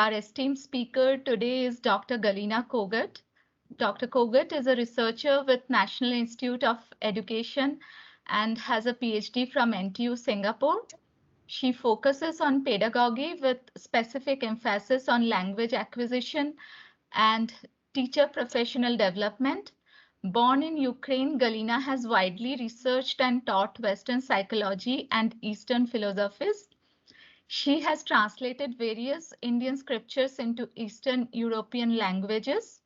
Our esteemed speaker today is Dr. Galina Kogut. Dr. Kogut is a researcher with National Institute of Education and has a PhD from NTU Singapore. She focuses on pedagogy with specific emphasis on language acquisition and teacher professional development. Born in Ukraine, Galina has widely researched and taught Western psychology and Eastern philosophies. She has translated various Indian scriptures into Eastern European languages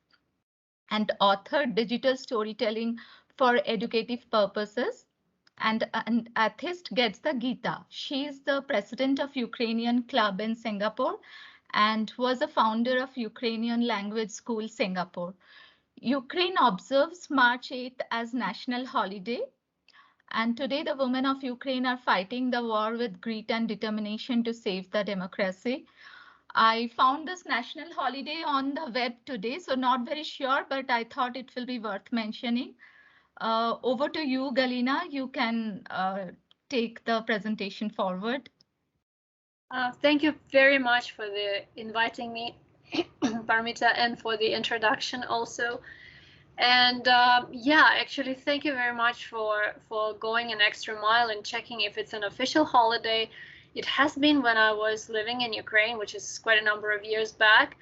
and authored digital storytelling for educative purposes. And an atheist gets the Gita. She is the president of Ukrainian Club in Singapore and was a founder of Ukrainian Language School Singapore. Ukraine observes March 8th as national holiday. And today, the women of Ukraine are fighting the war with grit and determination to save the democracy. I found this national holiday on the web today, so not very sure, but I thought it will be worth mentioning. Over to you, Galina. You can take the presentation forward. Thank you very much for inviting me, Paramita, and for the introduction also. And yeah, actually, thank you very much for going an extra mile and checking if it's an official holiday. It has been when I was living in Ukraine, which is quite a number of years back.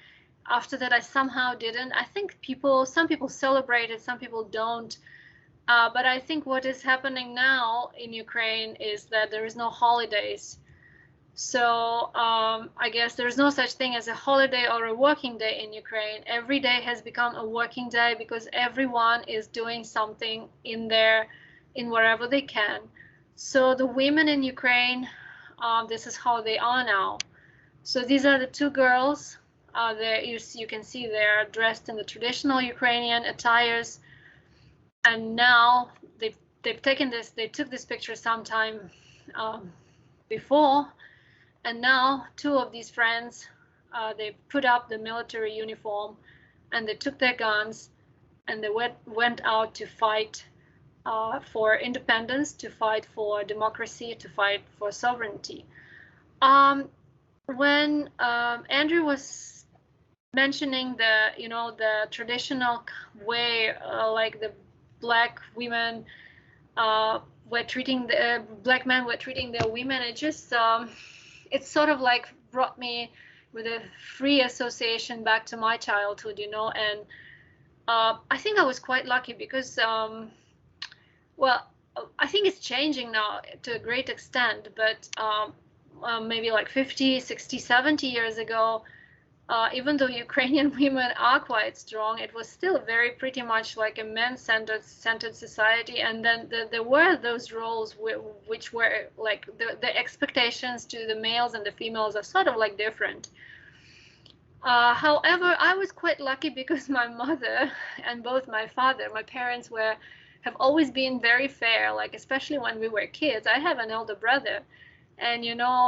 After that, I somehow didn't. I think some people celebrate it, some people don't. But I think what is happening now in Ukraine is that there is no holidays. So I guess there's no such thing as a holiday or a working day in Ukraine. Every day has become a working day because everyone is doing something in wherever they can. So the women in Ukraine, this is how they are now. So these are the two girls. You can see they're dressed in the traditional Ukrainian attires. And now they took this picture sometime before. And now two of these friends, they put up the military uniform and they took their guns and they went out to fight for independence, to fight for democracy, to fight for sovereignty. When Andrew was mentioning the traditional way, like the black women black men were treating their women, it sort of like brought me with a free association back to my childhood, and I think I was quite lucky because, well, I think it's changing now to a great extent, but maybe like 50, 60, 70 years ago, even though Ukrainian women are quite strong, it was still very pretty much like a men-centered society. And then there were those roles which were like the expectations to the males and the females are sort of like different. However, I was quite lucky because my mother and both my parents have always been very fair, like especially when we were kids. I have an elder brother. And,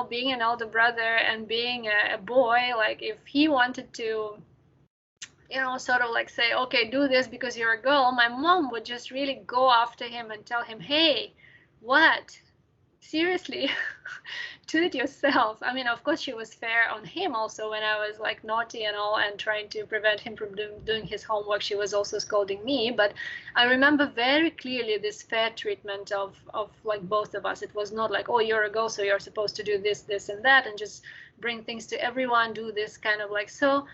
being an elder brother and being a boy, like if he wanted to, sort of like say, okay, do this because you're a girl, my mom would just really go after him and tell him, hey, what? Seriously, do it yourself. I mean, of course, she was fair on him also when I was like naughty and all and trying to prevent him from doing his homework. She was also scolding me. But I remember very clearly this fair treatment of like both of us. It was not like, oh, you're a girl, so you're supposed to do this, this, and that, and just bring things to everyone, do this kind of like so.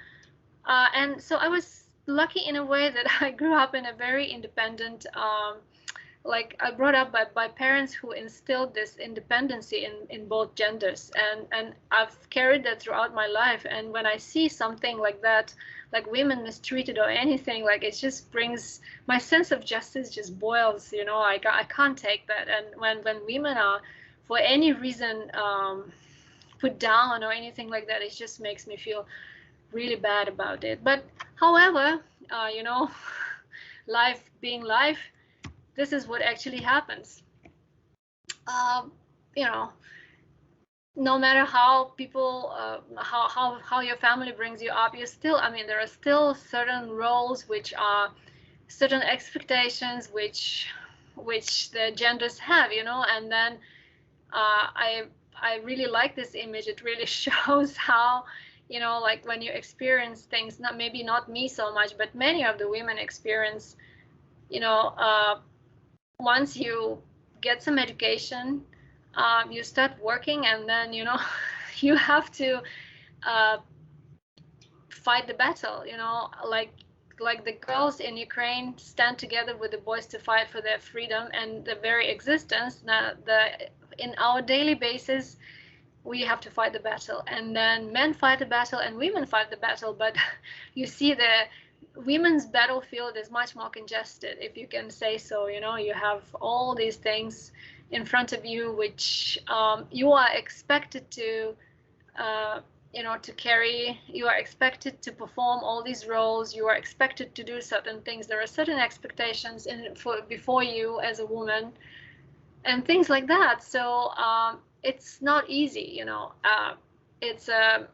And so I was lucky in a way that I grew up in a very independent like I brought up by parents who instilled this independency in both genders, and I've carried that throughout my life. And when I see something like that, like women mistreated or anything, like it just brings my sense of justice just boils. I can't take that. And when women are for any reason put down or anything like that, it just makes me feel really bad about it. But however, life being life, this is what actually happens. No matter how people, how your family brings you up, there are still certain roles which are certain expectations which the genders have, and then I really like this image. It really shows how, you know, like when you experience things, maybe not me so much, but many of the women experience, you know, once you get some education, you start working, and then, you know, you have to fight the battle, you know, like the girls in Ukraine stand together with the boys to fight for their freedom and the very existence. Now, in our daily basis, we have to fight the battle, and then men fight the battle and women fight the battle. But you see, the women's battlefield is much more congested, if you can say so. You know, you have all these things in front of you, which you are expected to you know, to carry. You are expected to perform all these roles. You are expected to do certain things. There are certain expectations before you as a woman, and things like that. So it's not easy, you know. It's a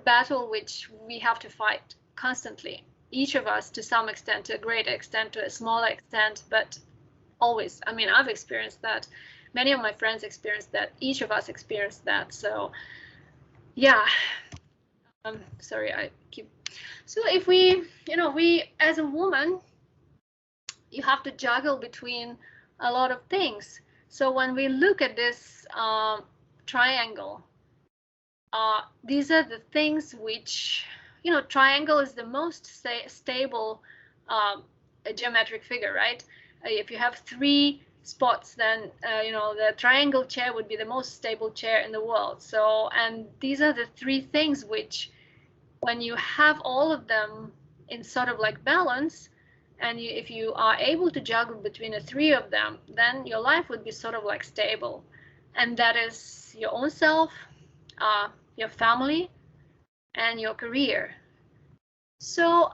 battle which we have to fight constantly, each of us, to some extent, to a great extent, to a smaller extent, but always. I mean, I've experienced that. Many of my friends experienced that. Each of us experienced that. So yeah, sorry, I keep. So if we, you know, we as a woman, you have to juggle between a lot of things. So when we look at this triangle, these are the things which, you know, triangle is the most stable geometric figure, right? If you have 3 spots, then you know, the triangle chair would be the most stable chair in the world. So, and these are the 3 things which, when you have all of them in sort of like balance, and if you are able to juggle between the 3 of them, then your life would be sort of like stable. And that is your own self, your family, and your career. So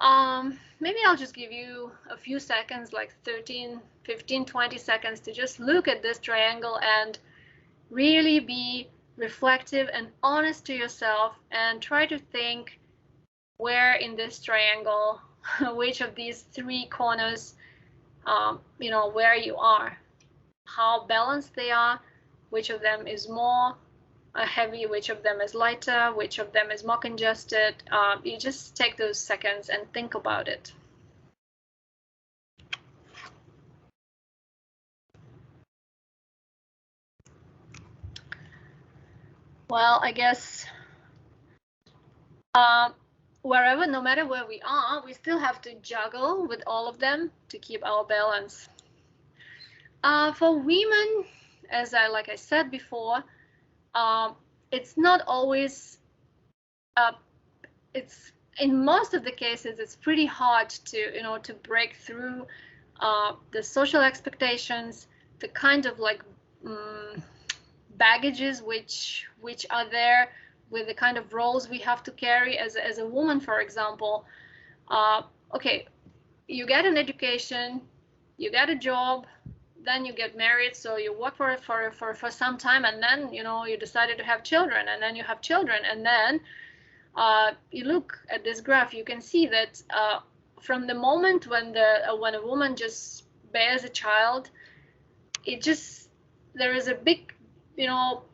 maybe I'll just give you a few seconds, like 13, 15, 20 seconds, to just look at this triangle and really be reflective and honest to yourself, and try to think where in this triangle, which of these 3 corners, you know, where you are, how balanced they are, which of them is more heavy, which of them is lighter, which of them is more congested. You just take those seconds and think about it. Well, I guess wherever, no matter where we are, we still have to juggle with all of them to keep our balance. For women, as like I said before, it's not always, it's, in most of the cases, it's pretty hard to, you know, to break through the social expectations, the kind of like baggages which are there with the kind of roles we have to carry as a woman, for example. Okay, you get an education, you get a job, then you get married, so you work for some time, and then, you know, you decided to have children, and then you have children, and then you look at this graph, you can see that from the moment when a woman just bears a child, it just, there is a big, you know,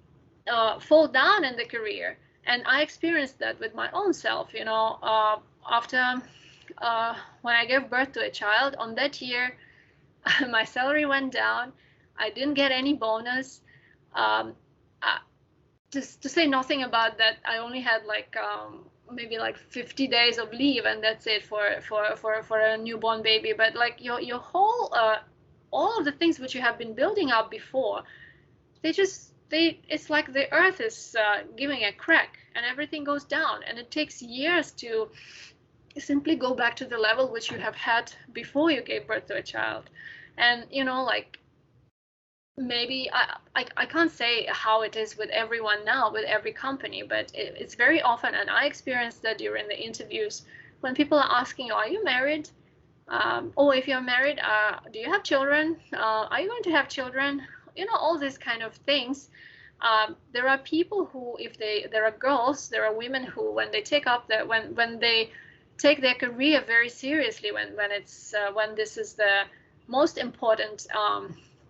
fall down in the career. And I experienced that with my own self, you know. After when I gave birth to a child, on that year, my salary went down. I didn't get any bonus. Just to say nothing about that, I only had like maybe like 50 days of leave, and that's it for a newborn baby. But like your whole all of the things which you have been building up before, it's like the earth is giving a crack, and everything goes down, and it takes years to simply go back to the level which you have had before you gave birth to a child. And, you know, like, maybe I can't say how it is with everyone now, with every company, but it's very often, and I experienced that during the interviews, when people are asking you, are you married? Or if you're married, do you have children? Are you going to have children? You know, all these kind of things. There are people who, there are girls, there are women who, when they take up when they take their career very seriously, when this is the most important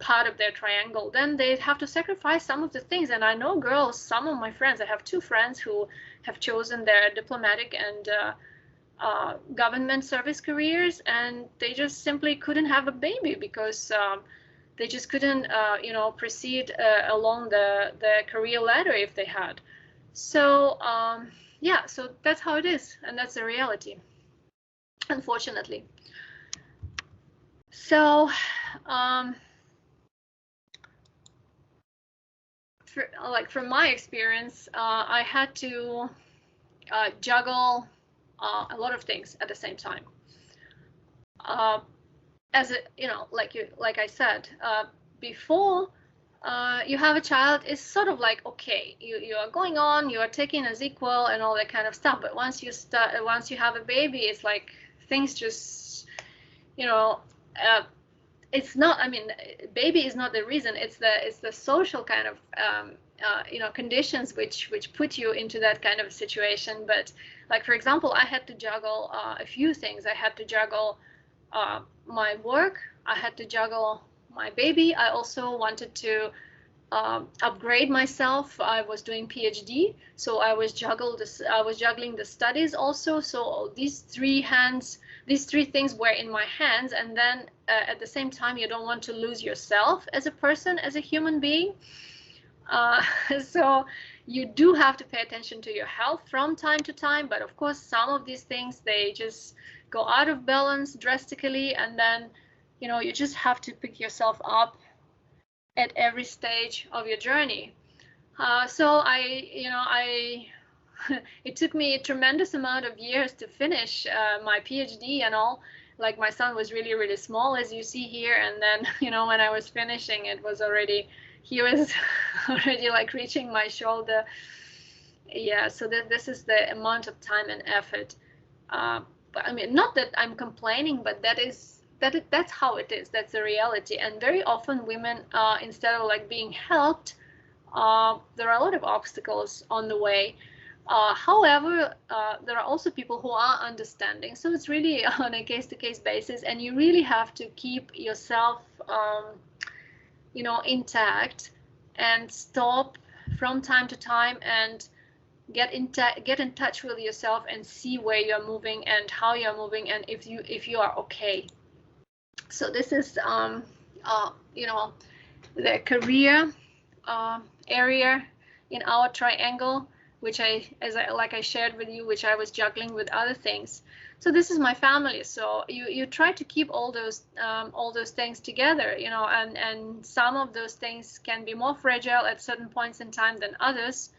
part of their triangle, then they have to sacrifice some of the things. And I know girls, some of my friends, I have 2 friends who have chosen their diplomatic and government service careers, and they just simply couldn't have a baby because they just couldn't, proceed along the career ladder if they had. So yeah, so that's how it is, and that's the reality, unfortunately. So from my experience, I had to juggle a lot of things at the same time. As a, like I said before, you have a child, is sort of like, okay, you are going on, you are taking as equal and all that kind of stuff. But once you have a baby, it's like things just, it's not, I mean, baby is not the reason. It's the social kind of conditions which put you into that kind of situation. But like, for example, I had to juggle a few things. I had to juggle my work. I had to juggle my baby. I also wanted to upgrade myself. I was doing PhD, so I was juggling the studies also. So these three things were in my hands, and then at the same time, you don't want to lose yourself as a person, as a human being. So you do have to pay attention to your health from time to time, but of course some of these things, they just go out of balance drastically, and then you just have to pick yourself up at every stage of your journey. So it took me a tremendous amount of years to finish my PhD and all. Like, my son was really, really small, as you see here, and then when I was finishing, he was already like reaching my shoulder. Yeah, so this is the amount of time and effort. But I mean, not that I'm complaining, but that's how it is. That's the reality. And very often women, instead of like being helped, there are a lot of obstacles on the way. However, there are also people who are understanding. So it's really on a case-to-case basis, and you really have to keep yourself intact, and stop from time to time and get in touch with yourself and see where you're moving and how you're moving, and if you are okay. So this is the career area in our triangle, which I shared with you, which I was juggling with other things. So this is my family. So you try to keep all those things together, and some of those things can be more fragile at certain points in time than others.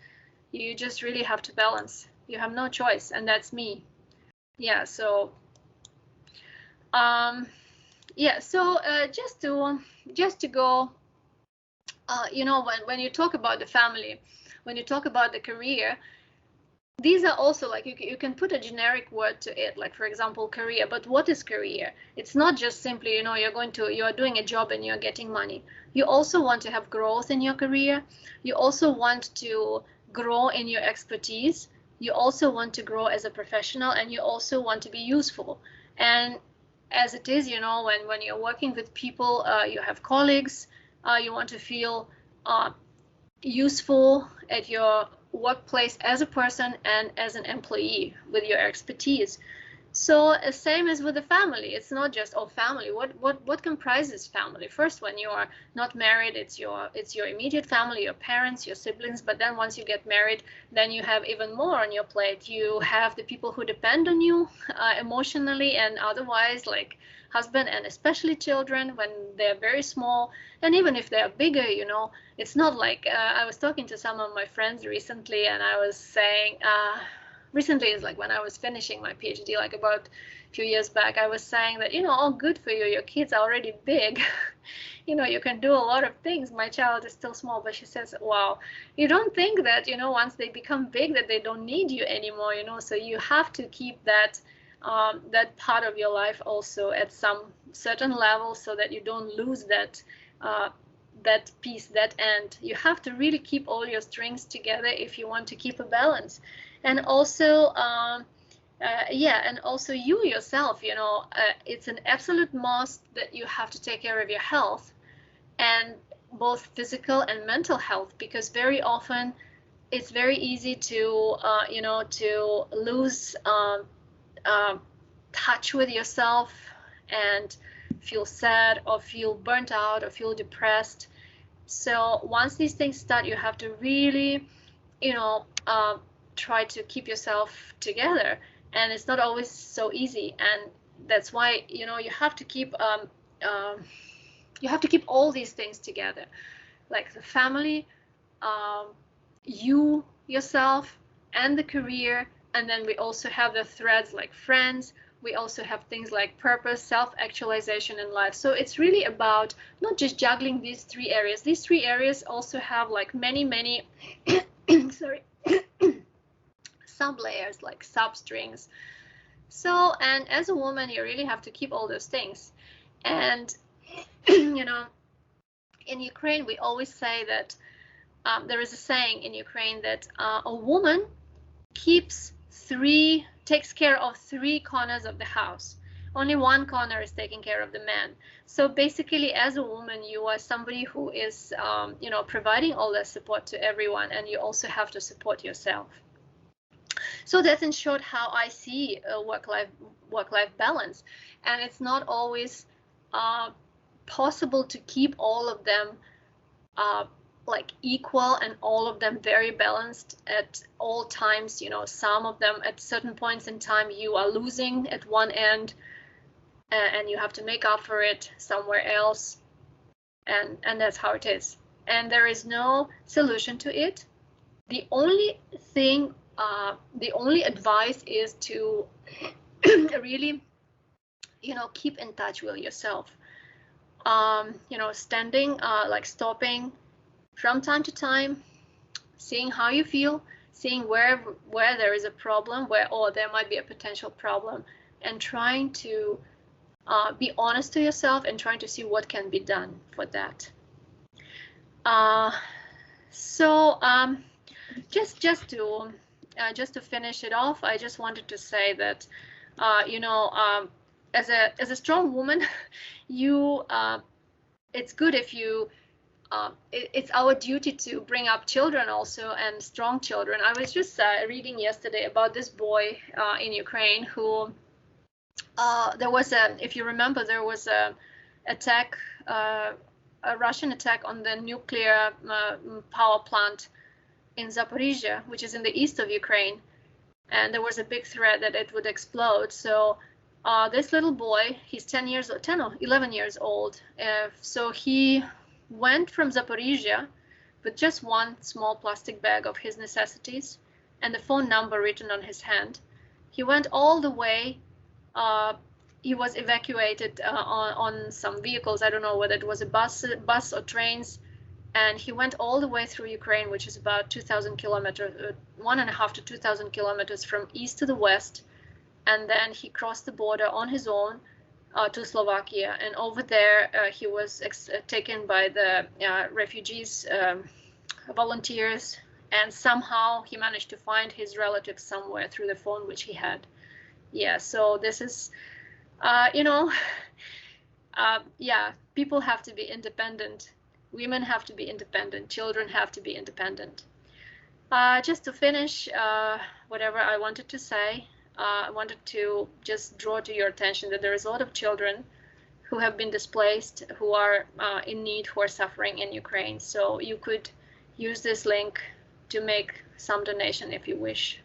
You just really have to balance. You have no choice, and that's me. Yeah. So yeah. So just to go, when you talk about the family, when you talk about the career, these are also like, you can put a generic word to it, like, for example, career. But what is career? It's not just simply, you are doing a job and you're getting money. You also want to have growth in your career. You also want to grow in your expertise. You also want to grow as a professional, and you also want to be useful. And as it is, when you're working with people, you have colleagues, you want to feel useful at your workplace as a person and as an employee with your expertise. So same as with the family. It's not just family. What comprises family? First, when you are not married, it's your immediate family, your parents, your siblings. But then once you get married, then you have even more on your plate. You have the people who depend on you emotionally and otherwise, like husband, and especially children when they're very small. And even if they're bigger, it's not like I was talking to some of my friends recently, and I was saying, recently is like when I was finishing my PhD, like about a few years back, I was saying that, oh, good for you, your kids are already big. You can do a lot of things. My child is still small, but she says, wow, you don't think that, once they become big, that they don't need you anymore, so you have to keep that part of your life also at some certain level, so that you don't lose that piece, that end. You have to really keep all your strings together if you want to keep a balance. And also, and also you yourself, it's an absolute must that you have to take care of your health, and both physical and mental health, because very often it's very easy to to lose touch with yourself and feel sad or feel burnt out or feel depressed. So once these things start, you have to really try to keep yourself together, and it's not always so easy. And that's why you have to keep all these things together, like the family, you yourself, and the career. And then we also have the threads like friends. We also have things like purpose, self-actualization in life. So it's really about not just juggling these three areas. These three areas also have like many sorry sub layers, like sub strings. So, and as a woman, you really have to keep all those things. And in Ukraine, we always say that there is a saying in Ukraine that a woman takes care of three corners of the house. Only one corner is taking care of the man. So basically, as a woman, you are somebody who is, providing all that support to everyone, and you also have to support yourself. So that's in short how I see a work-life balance, and it's not always possible to keep all of them like equal and all of them very balanced at all times. Some of them at certain points in time you are losing at one end, and you have to make up for it somewhere else, and that's how it is. And there is no solution to it. The only thing, the only advice is to really, keep in touch with yourself. Stopping from time to time, seeing how you feel, seeing where there is a problem, or there might be a potential problem, and trying to be honest to yourself and trying to see what can be done for that. Just to finish it off, I just wanted to say that as a strong woman, it's good if you it's our duty to bring up children also, and strong children. I was just reading yesterday about this boy in Ukraine who if you remember, there was a Russian attack on the nuclear power plant in Zaporizhia, which is in the east of Ukraine, and there was a big threat that it would explode. So this little boy, he's 11 years old, so he went from Zaporizhia with just one small plastic bag of his necessities and the phone number written on his hand. He went all the way. He was evacuated on some vehicles. I don't know whether it was a bus or trains. And he went all the way through Ukraine, which is about 2,000 kilometers, 1.5 to 2,000 kilometers from east to the west. And then he crossed the border on his own to Slovakia. And over there, he was taken by the refugees, volunteers. And somehow he managed to find his relatives somewhere through the phone which he had. Yeah, so this is, people have to be independent. Women have to be independent. Children have to be independent. Just to finish, whatever I wanted to say, I wanted to just draw to your attention that there is a lot of children who have been displaced, who are in need, who are suffering in Ukraine. So you could use this link to make some donation if you wish.